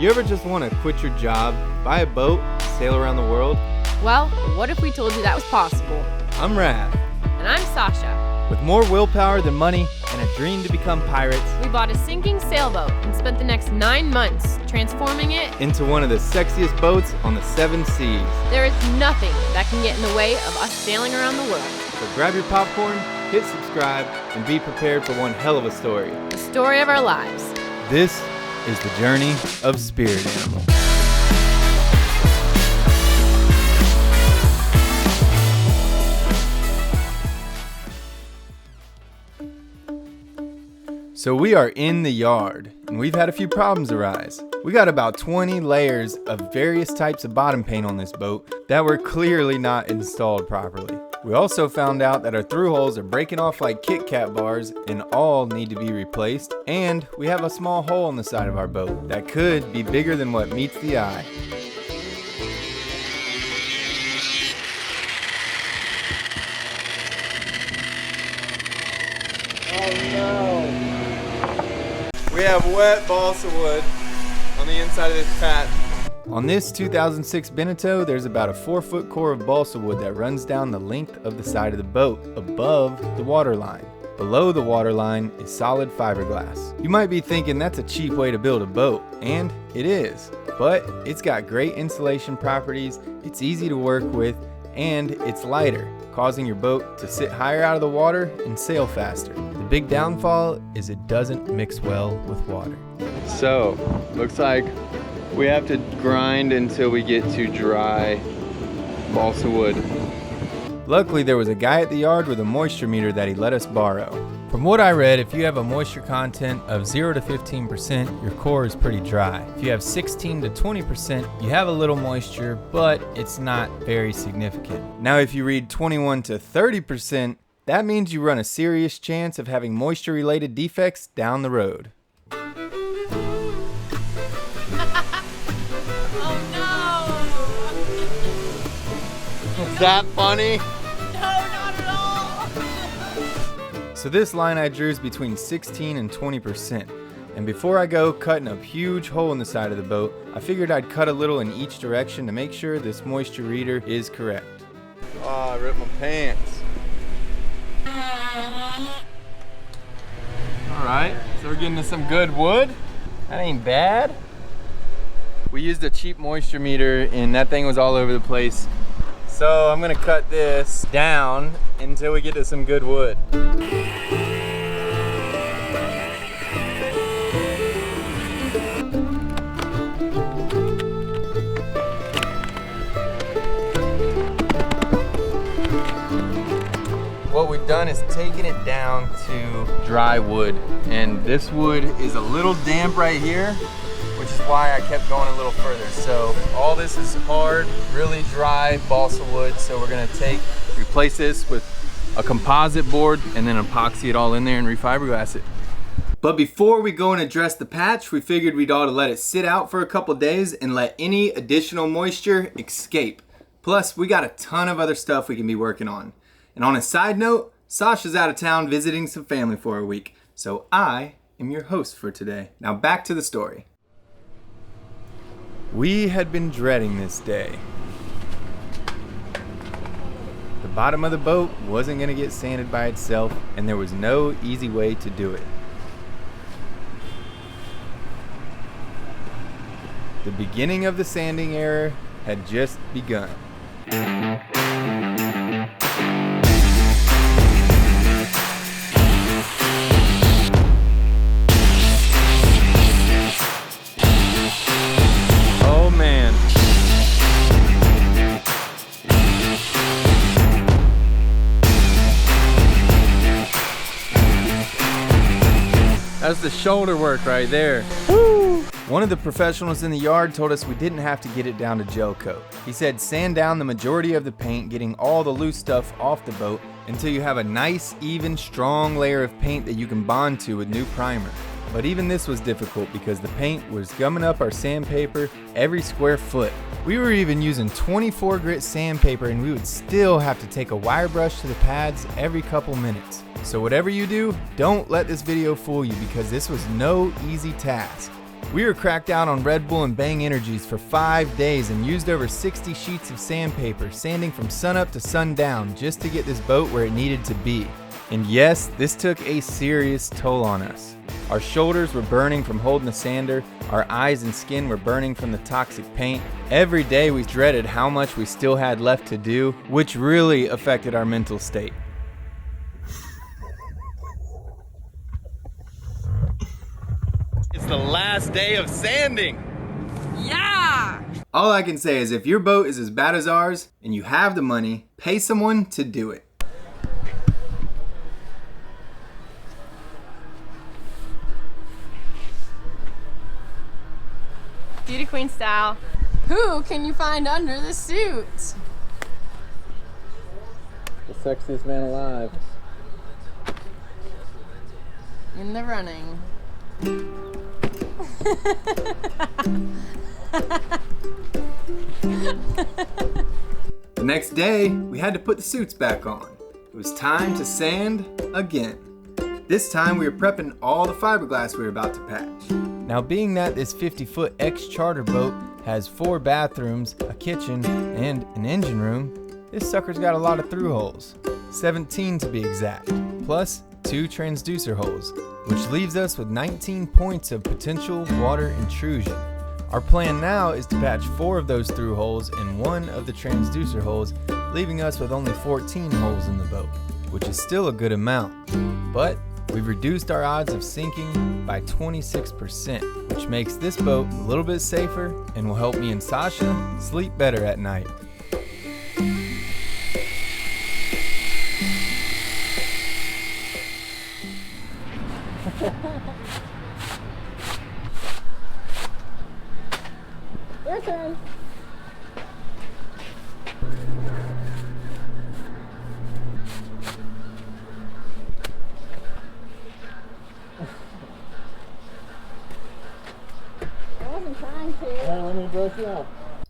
You ever just want to quit your job, buy a boat, sail around the world? Well, what if we told you that was possible? I'm Raph. And I'm Sasha. With more willpower than money and a dream to become pirates, We bought a sinking sailboat and spent the next 9 months transforming it. into one of the sexiest boats on the 7 seas. There is nothing that can get in the way of us sailing around the world. So grab your popcorn, hit subscribe, and be prepared for one hell of a story. The story of our lives. This is the journey of Spirit Animal. So we are in the yard, and we've had a few problems arise. We got about 20 layers of various types of bottom paint on this boat that were clearly not installed properly. We also found out that our through holes are breaking off like Kit Kat bars and all need to be replaced. And we have a small hole in the side of our boat that could be bigger than what meets the eye. Oh no! We have wet balsa wood on the inside of this patch. On this 2006 Beneteau, there's about a 4-foot core of balsa wood that runs down the length of the side of the boat above the water line. Below the water line is solid fiberglass. You might be thinking that's a cheap way to build a boat, and it is. But it's got great insulation properties, it's easy to work with, and it's lighter, causing your boat to sit higher out of the water and sail faster. The big downfall is it doesn't mix well with water. So, looks like we have to grind until we get to dry balsa wood. Luckily, there was a guy at the yard with a moisture meter that he let us borrow. From what I read, if you have a moisture content of 0 to 15%, your core is pretty dry. If you have 16 to 20%, you have a little moisture, but it's not very significant. Now, if you read 21 to 30%, that means you run a serious chance of having moisture-related defects down the road. Is that funny? No, not at all. So this line I drew is between 16 and 20%. And before I go cutting a huge hole in the side of the boat, I figured I'd cut a little in each direction to make sure this moisture reader is correct. Oh, I ripped my pants. Alright, so we're getting to some good wood. That ain't bad. We used a cheap moisture meter and that thing was all over the place. So I'm gonna cut this down until we get to some good wood. What we've done is taken it down to dry wood, and this wood is a little damp right here, which is why I kept going a little further. So all this is hard, really dry balsa wood. So we're gonna replace this with a composite board and then epoxy it all in there and refiberglass it. But before we go and address the patch, we figured we'd ought to let it sit out for a couple days and let any additional moisture escape. Plus, we got a ton of other stuff we can be working on. And on a side note, Sasha's out of town visiting some family for a week. So I am your host for today. Now back to the story. We had been dreading this day. The bottom of the boat wasn't going to get sanded by itself, and there was no easy way to do it. The beginning of the sanding era had just begun. That's the shoulder work right there. Woo! One of the professionals in the yard told us we didn't have to get it down to gel coat. He said sand down the majority of the paint, getting all the loose stuff off the boat until you have a nice, even, strong layer of paint that you can bond to with new primer. But even this was difficult because the paint was gumming up our sandpaper every square foot. We were even using 24 grit sandpaper and we would still have to take a wire brush to the pads every couple minutes. So whatever you do, don't let this video fool you because this was no easy task. We were cracked out on Red Bull and Bang Energies for 5 days and used over 60 sheets of sandpaper, sanding from sunup to sundown just to get this boat where it needed to be. And yes, this took a serious toll on us. Our shoulders were burning from holding the sander, our eyes and skin were burning from the toxic paint. Every day we dreaded how much we still had left to do, which really affected our mental state. It's the last day of sanding. Yeah! All I can say is if your boat is as bad as ours and you have the money, pay someone to do it. Beauty queen style. Who can you find under the suit? The sexiest man alive. In the running. The next day, we had to put the suits back on. It was time to sand again. This time we were prepping all the fiberglass we were about to patch. Now being that this 50-foot ex-charter boat has 4 bathrooms, a kitchen, and an engine room, this sucker's got a lot of through holes. 17 to be exact, plus 2 transducer holes, which leaves us with 19 points of potential water intrusion. Our plan now is to patch 4 of those through holes and 1 of the transducer holes, leaving us with only 14 holes in the boat, which is still a good amount. But we've reduced our odds of sinking by 26%, which makes this boat a little bit safer and will help me and Sasha sleep better at night. Your turn. I wasn't trying to. Let me brush it off.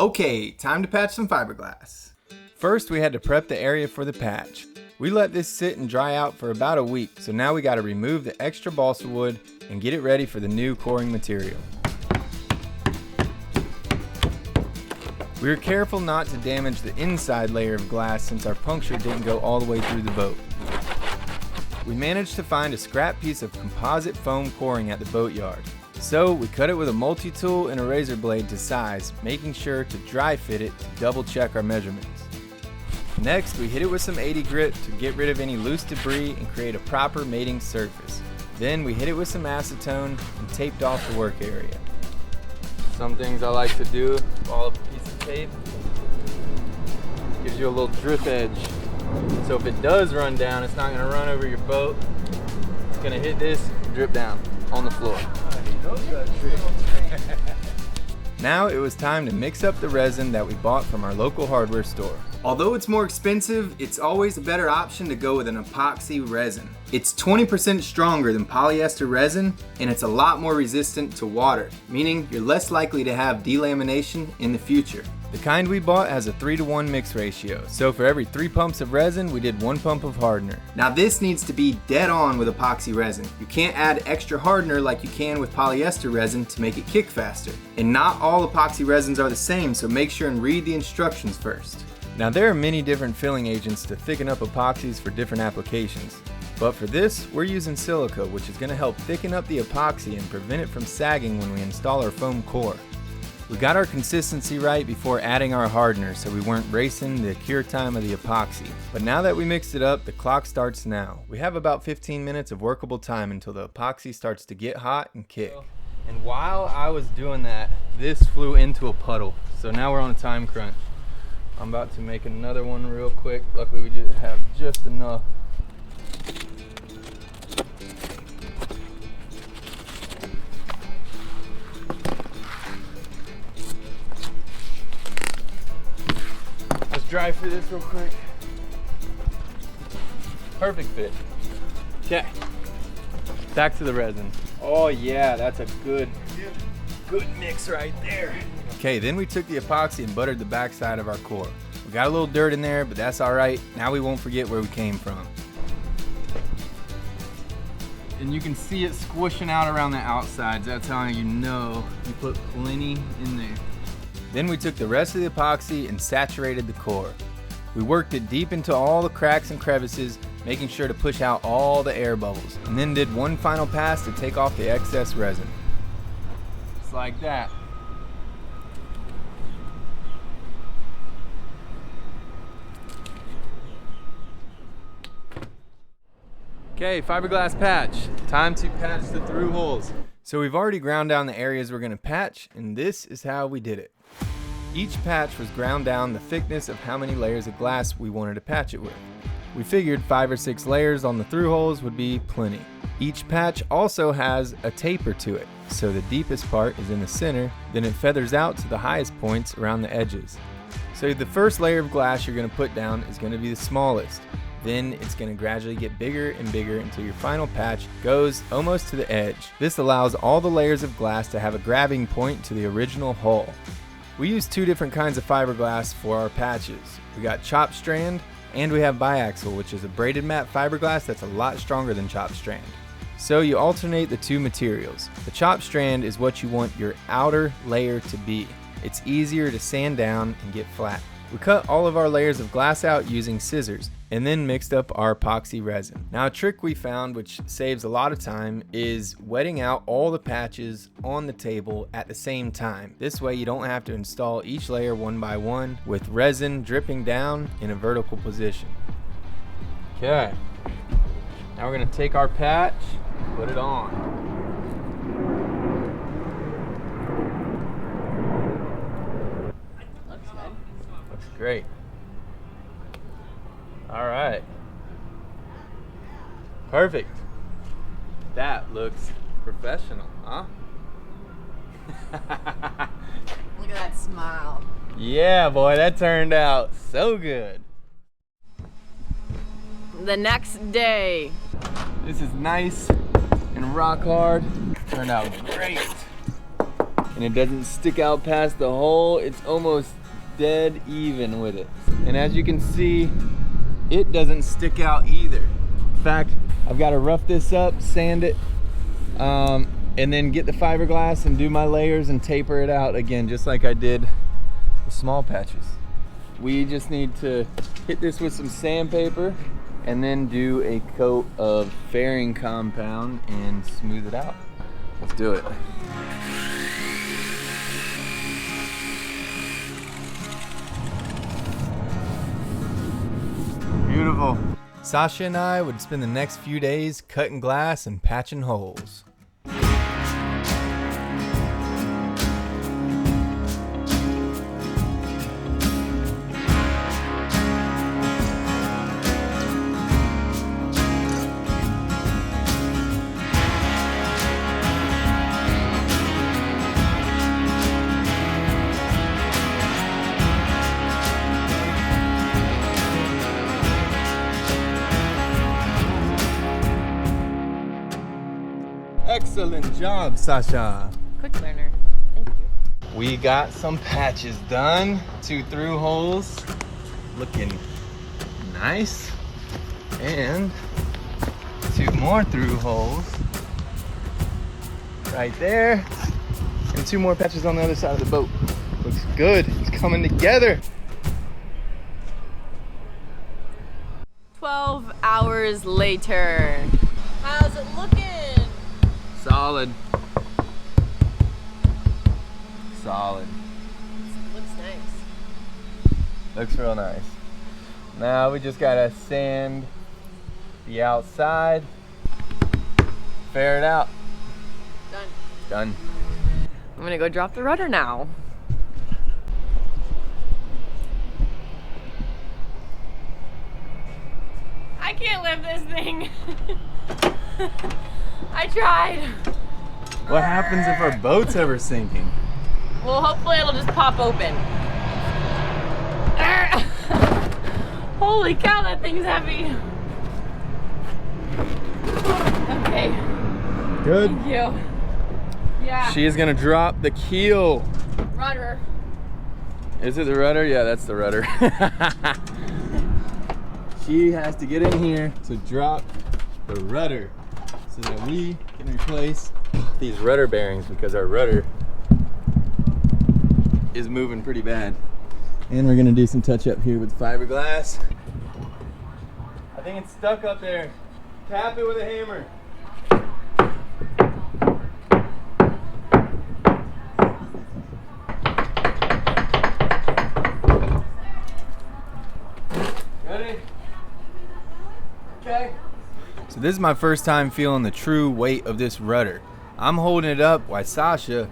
Okay, time to patch some fiberglass. First, we had to prep the area for the patch. We let this sit and dry out for about a week, so now we got to remove the extra balsa wood and get it ready for the new coring material. We were careful not to damage the inside layer of glass since our puncture didn't go all the way through the boat. We managed to find a scrap piece of composite foam coring at the boatyard. So we cut it with a multi-tool and a razor blade to size, making sure to dry fit it to double check our measurements. Next, we hit it with some 80 grit to get rid of any loose debris and create a proper mating surface. Then we hit it with some acetone and taped off the work area. Some things I like to do, ball up a piece of tape, gives you a little drip edge. So if it does run down, it's not gonna run over your boat. It's gonna hit this, drip down on the floor. Now it was time to mix up the resin that we bought from our local hardware store. Although it's more expensive, it's always a better option to go with an epoxy resin. It's 20% stronger than polyester resin, and it's a lot more resistant to water, meaning you're less likely to have delamination in the future. The kind we bought has a 3-to-1 mix ratio, so for every 3 pumps of resin, we did 1 pump of hardener. Now this needs to be dead on with epoxy resin. You can't add extra hardener like you can with polyester resin to make it kick faster. And not all epoxy resins are the same, so make sure and read the instructions first. Now there are many different filling agents to thicken up epoxies for different applications. But for this, we're using silica, which is going to help thicken up the epoxy and prevent it from sagging when we install our foam core. We got our consistency right before adding our hardener so we weren't racing the cure time of the epoxy. But now that we mixed it up, the clock starts now. We have about 15 minutes of workable time until the epoxy starts to get hot and kick. And while I was doing that, this flew into a puddle. So now we're on a time crunch. I'm about to make another one real quick. Luckily we just have just enough. Let's dry for this real quick. Perfect fit. Okay. Back to the resin. Oh yeah, that's a good mix right there. Okay, then we took the epoxy and buttered the backside of our core. We got a little dirt in there, but that's all right. Now we won't forget where we came from. and you can see it squishing out around the outsides. That's how you know you put plenty in there. Then we took the rest of the epoxy and saturated the core. We worked it deep into all the cracks and crevices, making sure to push out all the air bubbles, and then did one final pass to take off the excess resin. Just like that. Okay, fiberglass patch. Time to patch the through holes. So we've already ground down the areas we're gonna patch, and this is how we did it. Each patch was ground down the thickness of how many layers of glass we wanted to patch it with. We figured 5 or 6 layers on the through holes would be plenty. Each patch also has a taper to it, so the deepest part is in the center, then it feathers out to the highest points around the edges. So the first layer of glass you're gonna put down is gonna be the smallest. Then it's going to gradually get bigger and bigger until your final patch goes almost to the edge. This allows all the layers of glass to have a grabbing point to the original hull. We use 2 different kinds of fiberglass for our patches. We got chop strand, and we have biaxial, which is a braided matte fiberglass that's a lot stronger than chop strand. So you alternate the 2 materials. The chop strand is what you want your outer layer to be. It's easier to sand down and get flat. We cut all of our layers of glass out using scissors and then mixed up our epoxy resin. Now a trick we found, which saves a lot of time, is wetting out all the patches on the table at the same time. This way you don't have to install each layer one by one with resin dripping down in a vertical position. Okay, now we're gonna take our patch, put it on. Looks good. Looks great. All right. Perfect. That looks professional, huh? Look at that smile. Yeah, boy, that turned out so good. The next day. This is nice and rock hard. Turned out great. And it doesn't stick out past the hole. It's almost dead even with it. And as you can see, it doesn't stick out either. In fact, I've got to rough this up, sand it, and then get the fiberglass and do my layers and taper it out again, just like I did the small patches. We just need to hit this with some sandpaper and then do a coat of fairing compound and smooth it out. Let's do it. Beautiful. Sasha and I would spend the next few days cutting glass and patching holes. Excellent job, Sasha. Quick learner. Thank you. We got some patches done. 2 through holes. Looking nice. And 2 more through holes. Right there. And 2 more patches on the other side of the boat. Looks good. It's coming together. 12 hours later. How's it looking? Solid. Solid. Looks nice. Looks real nice. Now we just gotta sand the outside, fair it out. Done. Done. I'm gonna go drop the rudder now. I can't lift this thing. I tried. What happens if our boat's ever sinking? Well, hopefully it'll just pop open. Holy cow, that thing's heavy. Okay. Good. Thank you. Yeah. She is gonna drop the keel. Rudder. Is it the rudder? Yeah, that's the rudder. She has to get in here to drop the rudder. so that we can replace these rudder bearings because our rudder is moving pretty bad. And we're gonna do some touch up here with fiberglass. I think it's stuck up there. Tap it with a hammer. Ready? Okay. So this is my first time feeling the true weight of this rudder. I'm holding it up while Sasha,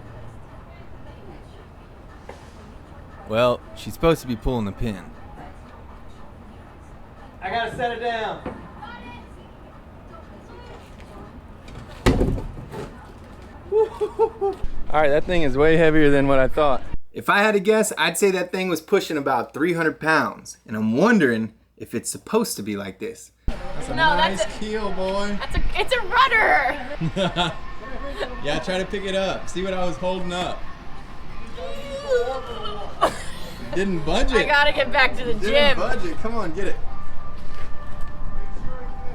well, she's supposed to be pulling the pin. I gotta set it down. Alright, that thing is way heavier than what I thought. If I had to guess, I'd say that thing was pushing about 300 pounds. And I'm wondering if it's supposed to be like this. That's a nice keel, boy. It's a rudder. Yeah, try to pick it up. See what I was holding up. Didn't budge it. I gotta get back to the gym. Didn't budge it. Come on, get it.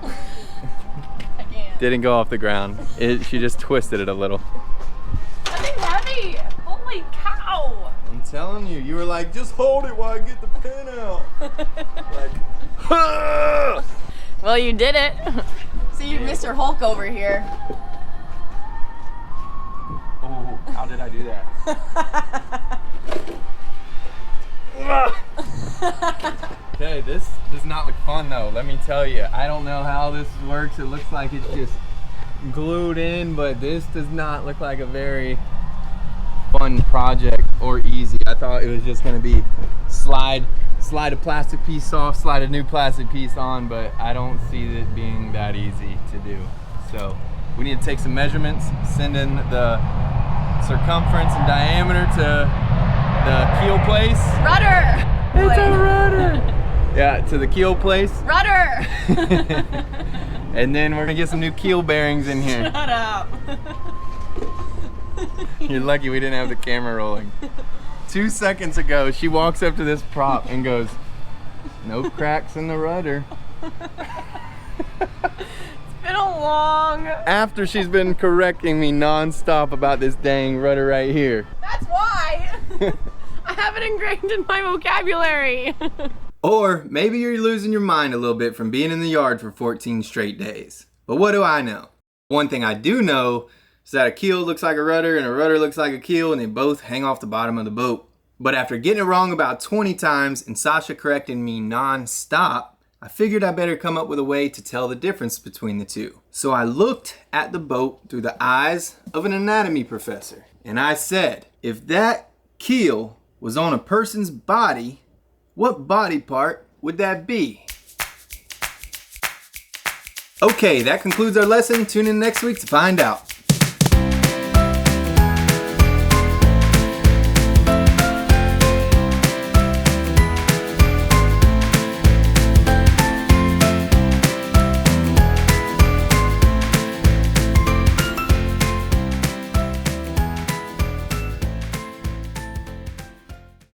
I can't. Didn't go off the ground. She just twisted it a little. That thing's heavy. Holy cow. I'm telling you, you were like, just hold it while I get the pin out. Like, well, you did it. See, you Mr. Hulk over here. oh, how did I do that? Okay, this does not look fun though, let me tell you. I don't know how this works. It looks like it's just glued in, but this does not look like a very fun project or easy. I thought it was just gonna be slide a plastic piece off, slide a new plastic piece on, but I don't see it being that easy to do. So we need to take some measurements, send in the circumference and diameter to the keel place. Rudder! It's a rudder! Yeah, to the keel place. Rudder! And then we're gonna get some new keel bearings in here. Shut up. You're lucky we didn't have the camera rolling. 2 seconds ago, she walks up to this prop and goes, no cracks in the rudder. It's been a long... After she's been correcting me non-stop about this dang rudder right here. That's why! I have it ingrained in my vocabulary. Or maybe you're losing your mind a little bit from being in the yard for 14 straight days. But what do I know? One thing I do know is that a keel looks like a rudder and a rudder looks like a keel, and they both hang off the bottom of the boat. But after getting it wrong about 20 times and Sasha correcting me non-stop, I figured I better come up with a way to tell the difference between the two. So I looked at the boat through the eyes of an anatomy professor, and I said, if that keel was on a person's body, what body part would that be? Okay, that concludes our lesson. Tune in next week to find out.